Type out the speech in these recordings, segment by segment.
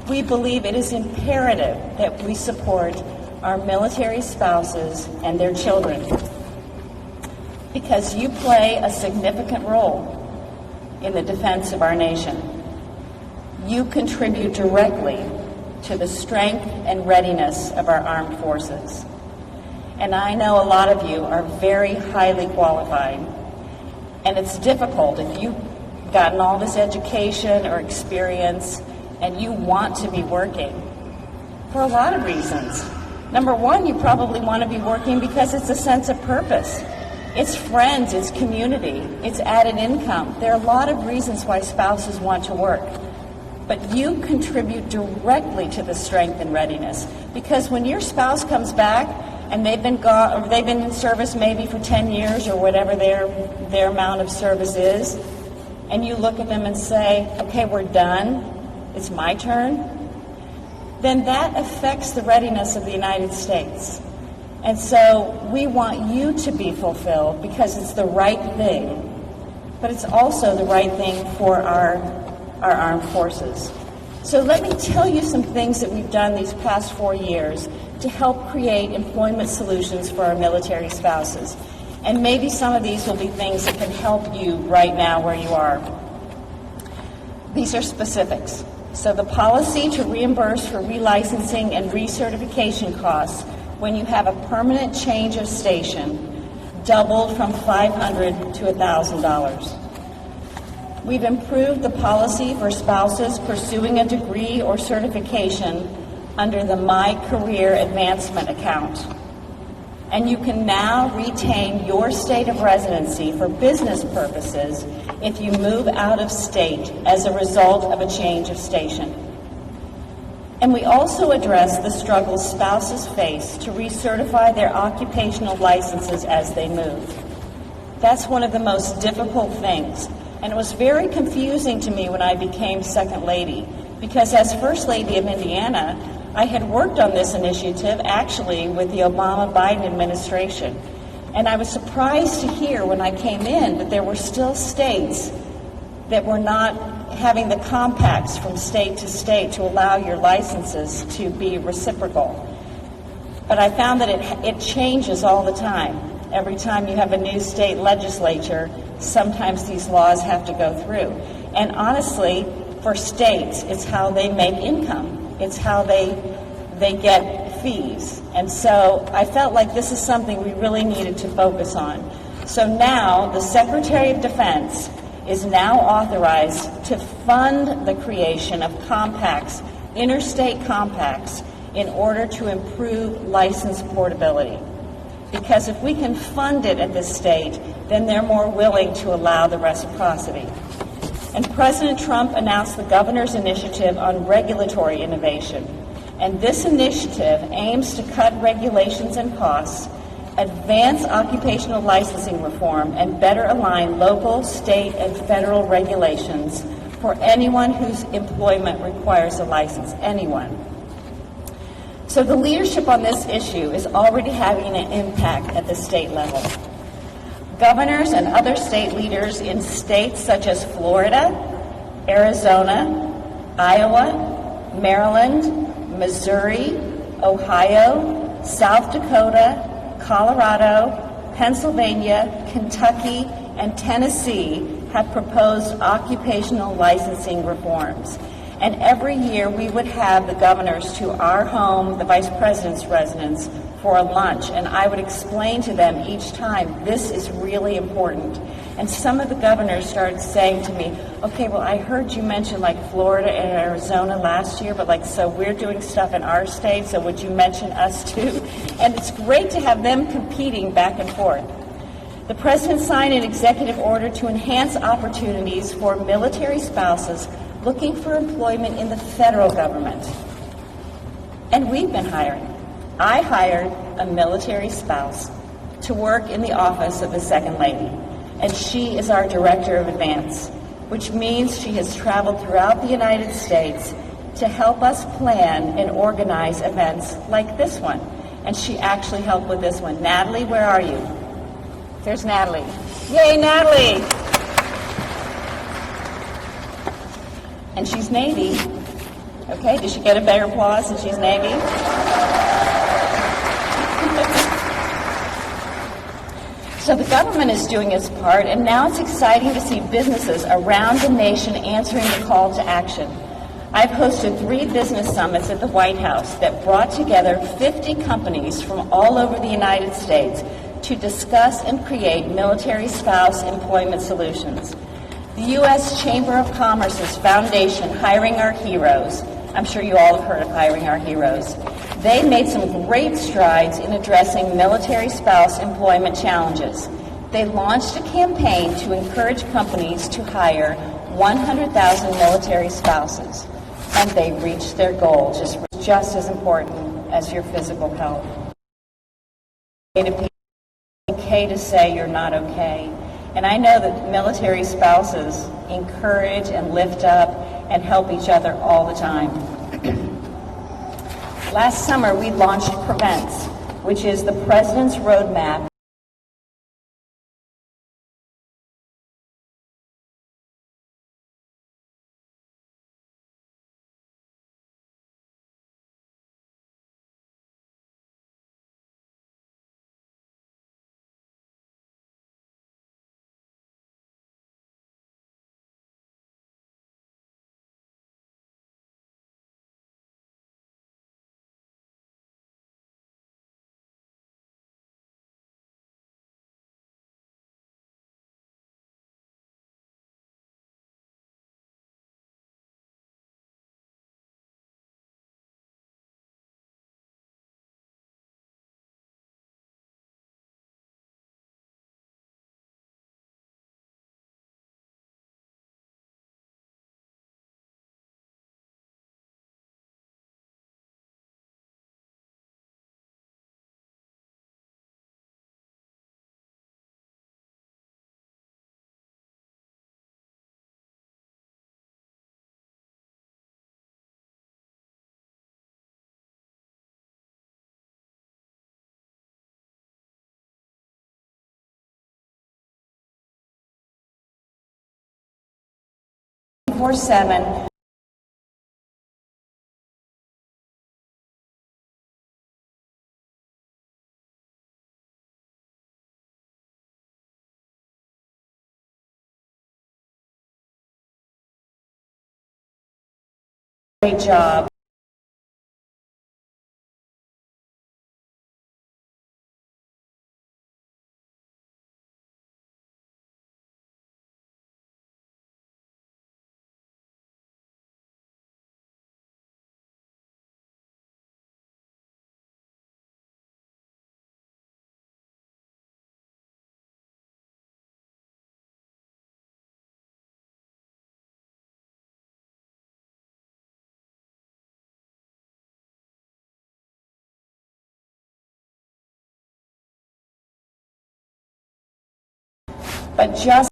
We believe it is imperative that we support our military spouses and their children because you play a significant role in the defense of our nation. You contribute directly to the strength and readiness of our armed forces. And I know a lot of you are very highly qualified, and it's difficult if you've gotten all this education or experience and you want to be working for a lot of reasons. Number one, you probably want to be working because it's a sense of purpose. It's friends, it's community, it's added income. There are a lot of reasons why spouses want to work. But you contribute directly to the strength and readiness, because when your spouse comes back and they've been gone, or they've been in service maybe for 10 years or whatever their amount of service is, and you look at them and say, okay, we're done, it's my turn, then that affects the readiness of the United States. And so we want you to be fulfilled because it's the right thing, but it's also the right thing for our armed forces. So let me tell you some things that we've done these past 4 years to help create employment solutions for our military spouses. And maybe some of these will be things that can help you right now where you are. These are specifics. So the policy to reimburse for relicensing and recertification costs when you have a permanent change of station doubled from $500 to $1,000. We've improved the policy for spouses pursuing a degree or certification under the My Career Advancement account. And you can now retain your state of residency for business purposes if you move out of state as a result of a change of station. And we also address the struggles spouses face to recertify their occupational licenses as they move. That's one of the most difficult things. And it was very confusing to me when I became Second Lady, because as First Lady of Indiana, I had worked on this initiative actually with the Obama-Biden administration. And I was surprised to hear when I came in that there were still states that were not having the compacts from state to state to allow your licenses to be reciprocal. But I found that it changes all the time. Every time you have a new state legislature, sometimes these laws have to go through. And honestly, for states, it's how they make income. It's how they get fees. And so I felt like this is something we really needed to focus on. So now the Secretary of Defense is now authorized to fund the creation of compacts, interstate compacts, in order to improve license portability. Because if we can fund it at this state, then they're more willing to allow the reciprocity. And President Trump announced the governor's initiative on regulatory innovation. And this initiative aims to cut regulations and costs, advance occupational licensing reform, and better align local, state, and federal regulations for anyone whose employment requires a license, anyone. So the leadership on this issue is already having an impact at the state level. Governors and other state leaders in states such as Florida, Arizona, Iowa, Maryland, Missouri, Ohio, South Dakota, Colorado, Pennsylvania, Kentucky, and Tennessee have proposed occupational licensing reforms. And every year we would have the governors to our home, the Vice President's residence, for a lunch. And I would explain to them each time, this is really important. And some of the governors started saying to me, okay, well, I heard you mention like Florida and Arizona last year, but so we're doing stuff in our state, so would you mention us too? And it's great to have them competing back and forth. The President signed an executive order to enhance opportunities for military spouses looking for employment in the federal government. And we've been hiring. I hired a military spouse to work in the office of the Second Lady, and she is our Director of Advance, which means she has traveled throughout the United States to help us plan and organize events like this one. And she actually helped with this one. Natalie, where are you? There's Natalie. Yay, Natalie! And she's Navy, Okay, did she get a better applause since she's Navy? So the government is doing its part, and now it's exciting to see businesses around the nation answering the call to action. I've hosted 3 business summits at the White House that brought together 50 companies from all over the United States to discuss and create military spouse employment solutions. The U.S. Chamber of Commerce's foundation, Hiring Our Heroes, I'm sure you all have heard of Hiring Our Heroes, they made some great strides in addressing military spouse employment challenges. They launched a campaign to encourage companies to hire 100,000 military spouses, and they reached their goal, just as important as your physical health. It's okay to say you're not okay. And I know that military spouses encourage and lift up and help each other all the time. Last summer, we launched Prevents, which is the President's Roadmap for 7. Great job. But just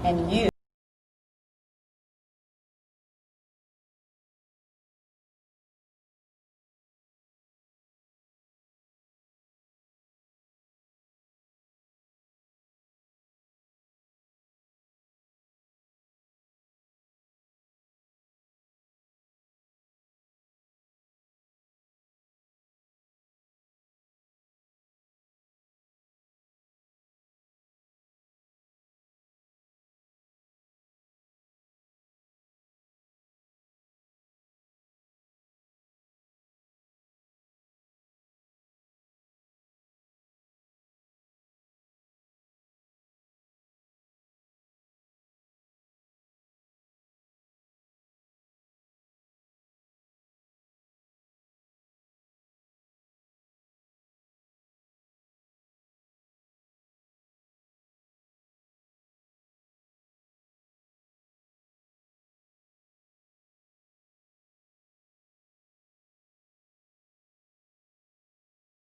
and you